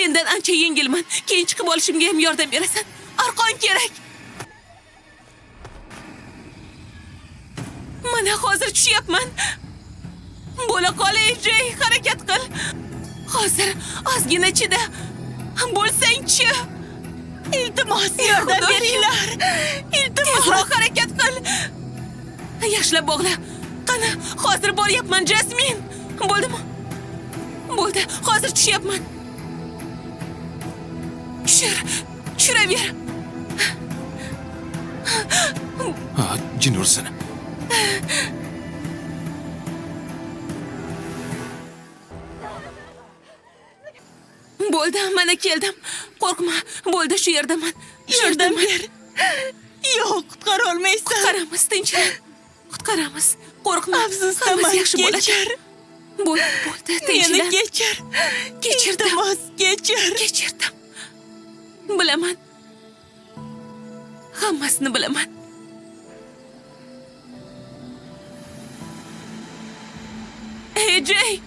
sendan ancha yengilman. Keyin chiqib olishimga ham yordam berasan. Arqon kerak. Mana hozir tushyapman. Bo'la qol, Jay, harakat qil. Hozir ozgina chida. Bo'lsang-chi. Iltimos, yordam beringlar. Iltimos, tezroq harakat qil. Yaxshilab bog'la. Qani, hozir boryapman, Jasmin. Bo'ldimi? Bo'ldi, hozir tushyapman. Tushiraver. Jin ursin. Bo'ldi, mana keldim. Qo'rqma, bo'ldi, shu yerdaman. Yordam ber. Yo'q, qutqara olmaysan. Qutqaramiz, tinchlan. Qutqaramiz. Qo'rqma. Afsusdaman, yaxshi bo'ladi. kechir. Bo'ldi, Meni tinchlan. kechir. Kechirdim. Iltimos, kechir. Kechirdim. Bilaman. Hammasini bilaman. Ey Jay!